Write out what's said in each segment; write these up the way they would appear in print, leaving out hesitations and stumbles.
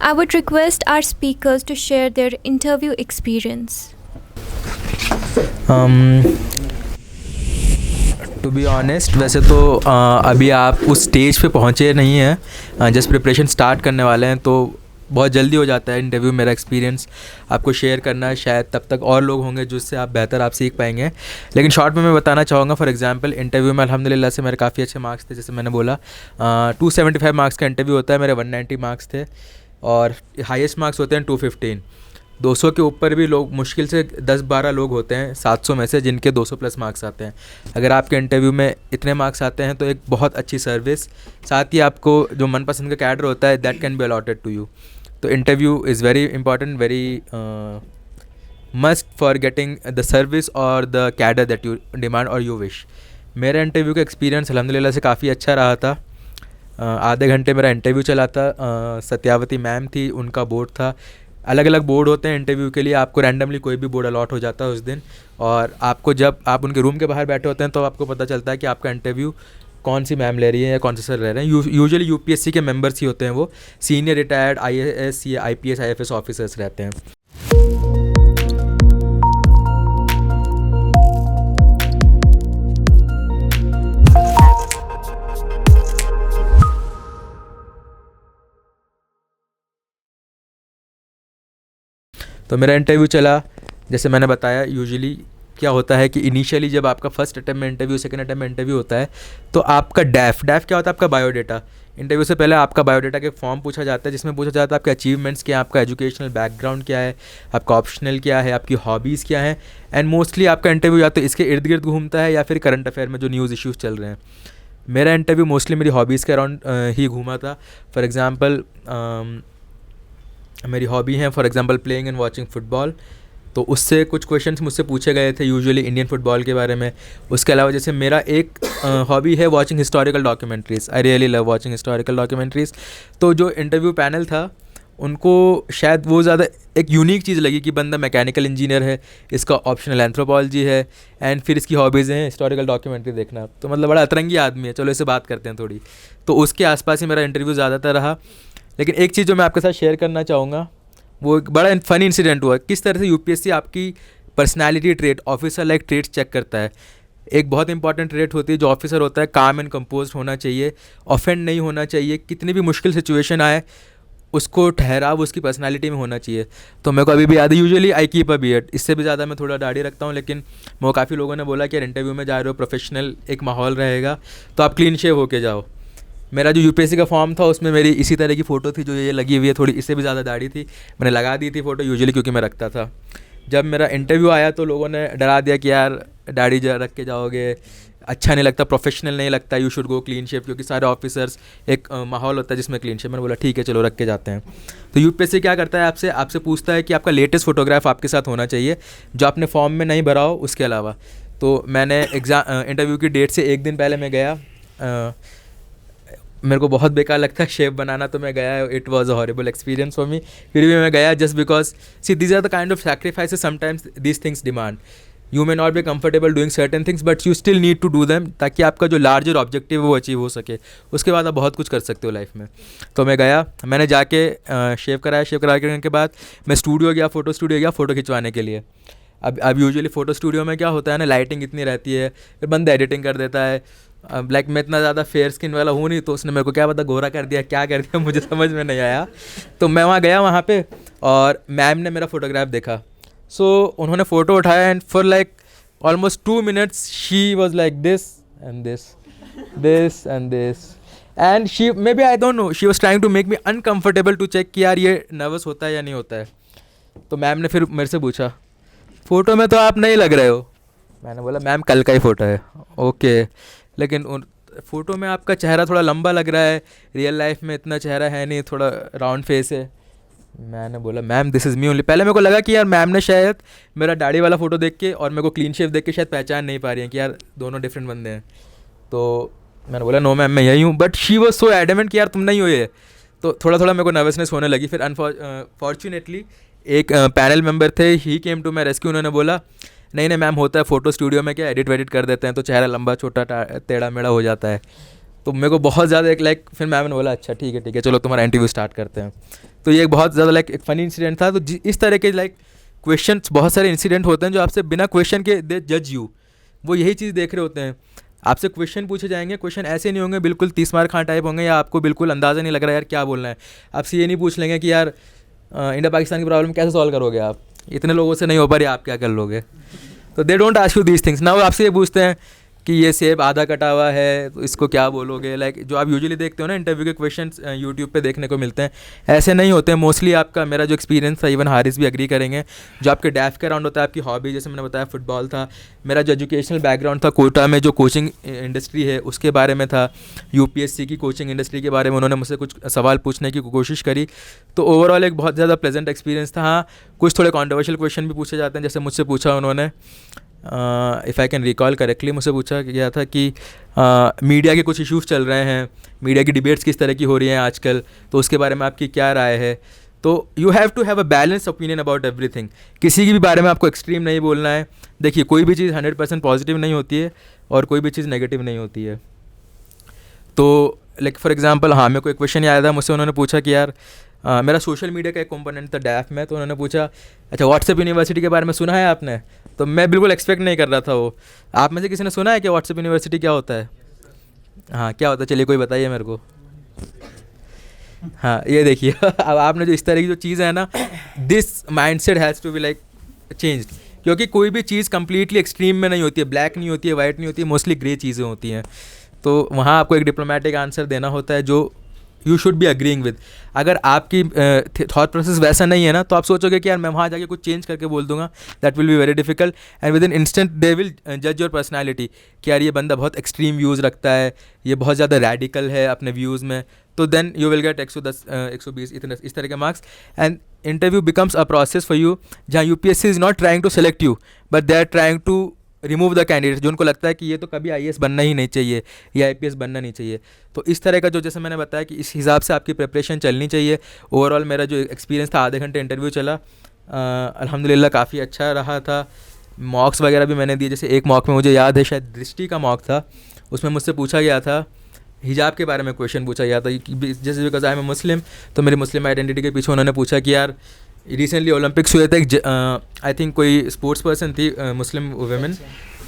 I would request our speakers to share their interview experience. To be honest वैसे तो अभी आप उस स्टेज पे पहुँचे नहीं हैं, जस्ट प्रिपरेशन स्टार्ट करने वाले हैं, तो बहुत जल्दी हो जाता है इंटरव्यू। मेरा एक्सपीरियंस आपको शेयर करना है, शायद तब तक और लोग होंगे जिससे आप बेहतर आप सीख पाएंगे। लेकिन शॉर्ट में मैं बताना चाहूँगा, फॉर एग्जांपल इंटरव्यू में अल्हम्दुलिल्लाह से मेरे काफ़ी अच्छे मार्क्स थे। जैसे मैंने बोला 275 मार्क्स का इंटरव्यू होता है, मेरे 190 मार्क्स थे और हाईएस्ट मार्क्स होते हैं 215। 200 के ऊपर भी लोग, मुश्किल से 10-12 लोग होते हैं 700 में से जिनके 200 प्लस मार्क्स आते हैं। अगर आपके इंटरव्यू में इतने मार्क्स आते हैं तो एक बहुत अच्छी सर्विस, साथ ही आपको जो मनपसंद का कैडर होता है that can be allotted to you. तो interview is very important, very must for getting the service और the cadre that you demand और यू विश। मेरा इंटरव्यू का एक्सपीरियंस अल्हम्दुलिल्लाह से काफ़ी अच्छा रहा था। आधे घंटे मेरा इंटरव्यू चला था। सत्यावती मैम थी, उनका बोर्ड था। अलग अलग बोर्ड होते हैं इंटरव्यू के लिए, आपको रैंडमली कोई भी बोर्ड अलॉट हो जाता है उस दिन, और आपको जब आप उनके रूम के बाहर बैठे होते हैं तो आपको पता चलता है कि आपका इंटरव्यू कौन सी मैम ले रही है या कौन से सर ले रहे हैं। यूजुअली यूपीएससी के मेंबर्स ही होते हैं, वो सीनियर रिटायर्ड आईएएस या आईपीएस आईएफएस ऑफिसर्स रहते हैं। तो मेरा इंटरव्यू चला, जैसे मैंने बताया यूजुअली क्या होता है कि इनिशियली जब आपका फर्स्ट अटेम्प्ट में इंटरव्यू, सेकंड अटेम्प्ट में इंटरव्यू होता है तो आपका डैफ क्या होता है, आपका बायोडाटा। इंटरव्यू से पहले आपका बायोडाटा के फॉर्म पूछा जाता है, जिसमें पूछा जाता है आपके अचीवमेंट्स क्या है, आपका एजुकेशनल बैकग्राउंड क्या है, आपका ऑप्शनल क्या है, आपकी हॉबीज़ क्या है। एंड मोस्टली आपका इंटरव्यू या तो इसके इर्द गिर्द घूमता है या फिर करंट अफेयर में जो न्यूज़ इश्यूज़ चल रहे हैं। मेरा इंटरव्यू मोस्टली मेरी हॉबीज़ के अराउंड ही घूमा था। फॉर एग्ज़ाम्पल मेरी हॉबी है for example playing and watching football, तो उससे कुछ क्वेश्चंस मुझसे पूछे गए थे यूजुअली इंडियन फुटबॉल के बारे में। उसके अलावा जैसे मेरा एक हॉबी है watching historical documentaries, I really love watching historical documentaries. तो जो इंटरव्यू पैनल था उनको शायद वो ज़्यादा एक यूनिक चीज़ लगी कि बंदा मैकेनिकल इंजीनियर है, इसका ऑप्शनल एंथ्रोपोलॉजी है एंड फिर इसकी हॉबीज़ हैं हिस्टोरिकल डॉक्यूमेंट्री देखना। तो मतलब बड़ा अतरंगी आदमी है, चलो इससे बात करते हैं थोड़ी। तो उसके आसपास ही मेरा इंटरव्यू ज़्यादातर रहा। लेकिन एक चीज़ जो मैं आपके साथ शेयर करना चाहूँगा, वो एक बड़ा फ़नी इंसिडेंट हुआ। किस तरह से यूपीएससी आपकी personality trait, officer like traits check करता है। एक बहुत इंपॉर्टेंट ट्रेट होती है जो ऑफिसर होता है, काम एंड कंपोज होना चाहिए, ऑफेंड नहीं होना चाहिए, कितनी भी मुश्किल सिचुएशन आए उसको ठहराव उसकी पर्सनालिटी में होना चाहिए। तो मेरे को अभी भी याद है, usually I keep a beard, इससे भी ज़्यादा मैं थोड़ा दाढ़ी रखता हूँ। लेकिन वो काफ़ी लोगों ने बोला कि यार इंटरव्यू में जा रहे हो, प्रोफेशनल एक माहौल रहेगा तो आप क्लीन शेव होके जाओ। मेरा जो यूपीएससी का फॉर्म था उसमें मेरी इसी तरह की फ़ोटो थी जो ये लगी हुई है, थोड़ी इससे भी ज़्यादा दाढ़ी थी, मैंने लगा दी थी फ़ोटो यूजुअली क्योंकि मैं रखता था। जब मेरा इंटरव्यू आया तो लोगों ने डरा दिया कि यार दाढ़ी रख के जाओगे, अच्छा नहीं लगता, प्रोफेशनल नहीं लगता, you should go clean shape, क्योंकि सारे ऑफिसर्स एक माहौल होता है जिसमें क्लीन शेप। मैंने बोला ठीक है चलो रख के जाते हैं। तो यूपीएससी क्या करता है, आपसे पूछता है कि आपका लेटेस्ट फोटोग्राफ आपके साथ होना चाहिए जो आपने फॉर्म में नहीं भरा हो उसके अलावा। तो मैंने इंटरव्यू की डेट से एक दिन पहले मैं गया, मेरे को बहुत बेकार लगता है शेप बनाना, तो मैं गया, it was a horrible experience for me. फिर भी मैं गया just because see these are the kind of sacrifices sometimes these things demand. You may not be comfortable doing certain things but you still need to do them, ताकि आपका जो larger objective है वो achieve हो सके। उसके बाद आप बहुत कुछ कर सकते हो लाइफ में। तो मैं गया, मैंने जाके शेव कराने के बाद मैं स्टूडियो गया, फ़ोटो स्टूडियो गया फ़ोटो खिंचवाने के लिए। अब यूजुअली फ़ोटो स्टूडियो में क्या होता है ना, लाइटिंग इतनी रहती है, फिर बंदा एडिटिंग कर देता है। लाइक मैं इतना ज़्यादा फेयर स्किन वाला हूँ नहीं, तो उसने मेरे को क्या पता गोरा कर दिया क्या कर दिया, मुझे समझ में नहीं आया। तो मैं वहाँ गया वहाँ पे और मैम ने मेरा फ़ोटोग्राफ देखा। सो उन्होंने फ़ोटो उठाया and for like almost 2 minutes she was like this and this, this and this, and she may be I don't know, she was trying to make me uncomfortable to check कि यार ये nervous होता है या नहीं होता है। तो मैम ने फिर मेरे से पूछा फ़ोटो में तो आप नहीं लग रहे हो। मैंने बोला मैम कल का ही फ़ोटो है। ओके, लेकिन उन फ़ोटो में आपका चेहरा थोड़ा लंबा लग रहा है, रियल लाइफ में इतना चेहरा है नहीं, थोड़ा राउंड फेस है। मैंने बोला ma'am this is me only. पहले मेरे को लगा कि यार मैम ने शायद मेरा दाढ़ी वाला फ़ोटो देख के और मेरे को क्लीन शेव देख के शायद पहचान नहीं पा रही हैं कि यार दोनों डिफरेंट बंदे हैं। तो मैंने बोला नो मैम मैं यही हूँ, but she was so adamant कि यार तुम नहीं हो ये। तो थोड़ा थोड़ा मेरे को नर्वसनेस होने लगी। फिर फॉर्चुनेटली एक पैनल मेंबर थे, ही केम टू माई रेस्क्यू। उन्होंने बोला नहीं मैम होता है फ़ोटो स्टूडियो में, क्या एडिट वेडिट कर देते हैं तो चेहरा लंबा छोटा टेढ़ा मेढ़ा हो जाता है। तो मेरे को बहुत ज़्यादा एक लाइक, फिर मैम ने बोला अच्छा ठीक है चलो तुम्हारा इंटरव्यू स्टार्ट करते हैं। तो ये एक बहुत ज़्यादा लाइक एक फ़नी इंसिडेंट था। तो इस तरह के लाइक क्वेश्चंस, बहुत सारे इंसिडेंट होते हैं जो आपसे बिना क्वेश्चन के दे जज यू, वो यही चीज़ देख रहे होते हैं। आपसे क्वेश्चन पूछे जाएंगे, क्वेश्चन ऐसे नहीं होंगे बिल्कुल 30 मार खां टाइप होंगे, या आपको बिल्कुल अंदाज़ा नहीं लग रहा है यार क्या बोलना है। आपसे ये नहीं पूछ लेंगे कि यार इंडिया पाकिस्तान की प्रॉब्लम कैसे सॉल्व करोगे, आप इतने लोगों से नहीं हो पा रही, आप क्या कर लोगे। तो they don't ask you these things ना। वो आपसे ये पूछते हैं कि ये सेब आधा कटा हुआ है तो इसको क्या बोलोगे, लाइक जो आप यूजुअली देखते हो ना इंटरव्यू के क्वेश्चंस यूट्यूब पे देखने को मिलते हैं, ऐसे नहीं होते हैं मोस्टली। आपका मेरा जो एक्सपीरियंस था, इवन हारिस भी एग्री करेंगे, जो आपके डैफ के अराउंड होता है, आपकी हॉबी, जैसे मैंने बताया फुटबॉल था, मेरा जो एजुकेशनल बैकग्राउंड था कोटा में जो कोचिंग इंडस्ट्री है उसके बारे में था, यूपीएससी की कोचिंग इंडस्ट्री के बारे में उन्होंने मुझसे कुछ सवाल पूछने की कोशिश करी। तो ओवरऑल एक बहुत ज़्यादा प्लेजेंट एक्सपीरियंस था। हाँ, कुछ थोड़े कॉन्ट्रोवर्शियल क्वेश्चन भी पूछे जाते हैं, जैसे मुझसे पूछा उन्होंने, if I can recall correctly, मुझसे पूछा गया था कि मीडिया के कुछ इश्यूज़ चल रहे हैं, मीडिया की डिबेट्स किस तरह की हो रही हैं आजकल, तो उसके बारे में आपकी क्या राय है। तो you have to have a balance opinion about everything, किसी की भी बारे में आपको एक्सट्रीम नहीं बोलना है। देखिए कोई भी चीज़ 100% पॉजिटिव नहीं होती है और कोई भी चीज़ नेगेटिव नहीं होती है। तो लाइक फॉर एग्जांपल, हाँ मेरे को एक क्वेश्चन याद है, मुझसे उन्होंने पूछा कि यार मेरा सोशल मीडिया का एक कंपोनेंट था डैफ में, तो उन्होंने पूछा अच्छा व्हाट्सएप यूनिवर्सिटी के बारे में सुना है आपने। तो मैं बिल्कुल एक्सपेक्ट नहीं कर रहा था वो, आप में से किसी ने सुना है कि व्हाट्सएप यूनिवर्सिटी क्या होता है? हाँ क्या होता है, चलिए कोई बताइए मेरे को। हाँ ये देखिए अब आपने जो इस तरह की जो चीज़ है ना, this mindset has to be like changed, क्योंकि कोई भी चीज़ कंप्लीटली एक्सट्रीम में नहीं होती है, ब्लैक नहीं होती है, वाइट नहीं होती है, मोस्टली ग्रे चीज़ें होती हैं। तो वहाँ आपको एक डिप्लोमेटिक आंसर देना होता है जो you should be agreeing with. अगर आपकी थॉट प्रोसेस वैसा नहीं है ना, तो आप सोचोगे कि यार मैं वहाँ जाके कुछ चेंज करके बोल दूंगा, that will be very difficult, and with in instant they will जज योर पर्सनैलिटी कि यार ये बंदा बहुत एक्सट्रीम व्यूज़ रखता है, ये बहुत ज़्यादा रैडिकल है अपने व्यूज़ में, तो देन यू विल गेट 110 120 इस तरह के marks. And interview becomes a process for you, जहाँ UPSC is not trying to select you but they are trying to remove the candidate, जो उनको लगता है कि ये तो कभी आईएएस बनना ही नहीं चाहिए या आईपीएस बनना नहीं चाहिए। तो इस तरह का जो, जैसे मैंने बताया कि इस हिसाब से आपकी प्रिपरेशन चलनी चाहिए। ओवरऑल मेरा जो एक्सपीरियंस था, आधे घंटे इंटरव्यू चला, अल्हम्दुलिल्लाह काफ़ी अच्छा रहा था। मॉक्स वगैरह भी मैंने दिए, जैसे एक मॉक में मुझे याद है शायद दृष्टि का मॉक था, उसमें मुझसे पूछा गया था हिजाब के बारे में, क्वेश्चन पूछा गया था जैसे बिकॉज आई एम मुस्लिम, तो मेरी मुस्लिम आइडेंटिटी के पीछे उन्होंने पूछा कि यार रिसेंटली ओलंपिक्स हुए थे, आई थिंक कोई स्पोर्ट्स पर्सन थी मुस्लिम वुमेन,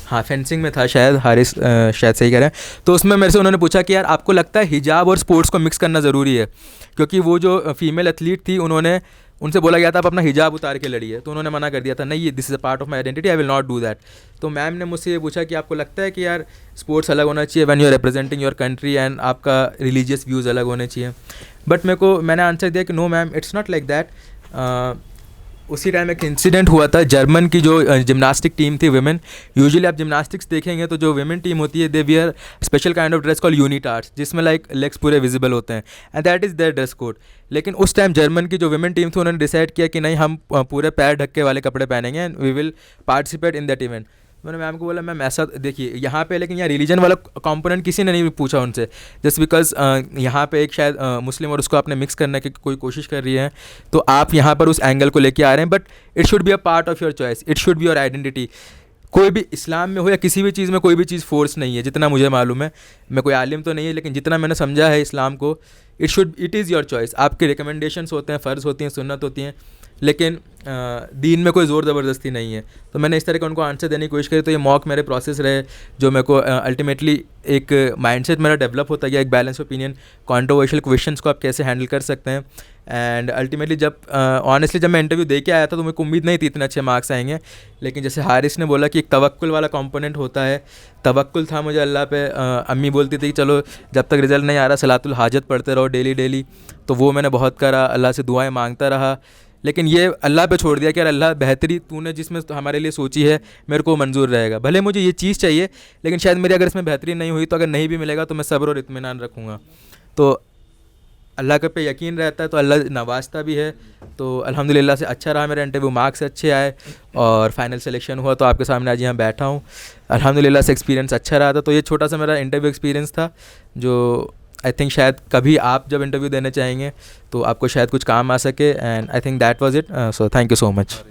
हाँ फेंसिंग में था शायद, हारिस शायद सही कह रहे हैं। तो उसमें मेरे से उन्होंने पूछा कि यार आपको लगता है हिजाब और स्पोर्ट्स को मिक्स करना ज़रूरी है, क्योंकि वो जो फीमेल एथलीट थी उन्होंने, उनसे बोला गया था आप अपना हिजाब उतार के लड़िए, तो उन्होंने मना कर दिया था, नहीं ये this is a part of my identity, I will not do that. तो मैम ने मुझसे ये पूछा कि आपको लगता है कि यार स्पोर्ट्स अलग होना चाहिए when you are representing your country, and आपका रिलीजियस व्यूज़ अलग होने चाहिए। बट मैंने आंसर दिया कि no ma'am, it's not like that. उसी टाइम एक इंसिडेंट हुआ था, जर्मन की जो जिम्नास्टिक टीम थी विमेन, यूजुअली आप जिम्नास्टिक्स देखेंगे तो जो विमेन टीम होती है they wear special kind of dress call unitards, जिसमें लाइक लेग्स पूरे विजिबल होते हैं, and that is there dress code. लेकिन उस टाइम जर्मन की जो विमेन टीम थी उन्होंने डिसाइड किया कि नहीं हम पूरे पैर ढक्के वाले कपड़े पहनेंगे and we will participate in that event. मैंने मैम को बोला मैम ऐसा देखिए यहाँ पे, लेकिन यहाँ रिलीजन वाला कंपोनेंट किसी ने नहीं पूछा उनसे, जस्ट बिकॉज यहाँ पे एक शायद मुस्लिम और उसको आपने मिक्स करने की कोई कोशिश कर रही है, तो आप यहाँ पर उस एंगल को लेके आ रहे हैं, but it should be a part of your choice, it should be your identity. कोई भी इस्लाम में हो या किसी भी चीज़ में कोई भी चीज़ फोर्स नहीं है, जितना मुझे मालूम है, मैं कोई आलिम तो नहीं है, लेकिन जितना मैंने समझा है इस्लाम को, इट इज़ योर चॉइस। आपके रिकमेंडेशंस होते हैं, फ़र्ज़ होती हैं, सुन्नत होती हैं, लेकिन दीन में कोई ज़ोर ज़बरदस्ती नहीं है। तो मैंने इस तरह का उनको आंसर देने की कोशिश करी, तो ये मॉक मेरे प्रोसेस रहे जो मेरे को अल्टीमेटली एक माइंडसेट मेरा डेवलप होता गया, एक बैलेंस ओपिनियन, कॉन्ट्रोवर्शियल क्वेश्चंस को आप कैसे हैंडल कर सकते हैं। एंड अल्टीमेटली जब ऑनेस्टली जब मैं इंटरव्यू दे के आया था तो मेरे को उम्मीद नहीं थी इतने अच्छे मार्क्स आएंगे, लेकिन जैसे हारिस ने बोला कि एक तवक्कुल वाला कंपोनेंट होता है, तवक्कुल था मुझे अल्लाह पे। अम्मी बोलती थी कि चलो जब तक रिज़ल्ट नहीं आ रहा सलातुल हाजत पढ़ते रहो डेली, तो वो मैंने बहुत करा, अल्लाह से दुआएं मांगता रहा, लेकिन ये अल्लाह पे छोड़ दिया कि यार अल्लाह बेहतरी तूने जिसमें हमारे लिए सोची है मेरे को मंजूर रहेगा, भले मुझे ये चीज़ चाहिए लेकिन शायद मेरी अगर इसमें बेहतरी नहीं हुई तो अगर नहीं भी मिलेगा तो मैं सब्र और इत्मीनान रखूँगा। तो अल्लाह के पे यकीन रहता है तो अल्लाह नवाजता भी है। तो अल्हम्दुलिल्लाह से अच्छा रहा मेरा इंटरव्यू, मार्क्स अच्छे आए और फाइनल सिलेक्शन हुआ, तो आपके सामने आज यहाँ बैठा हूँ। अल्हम्दुलिल्लाह से एक्सपीरियंस अच्छा रहा था। तो ये छोटा सा मेरा इंटरव्यू एक्सपीरियंस था जो आई थिंक शायद कभी आप जब इंटरव्यू देने चाहेंगे तो आपको शायद कुछ काम आ सके, and I think that was it. So thank you so much.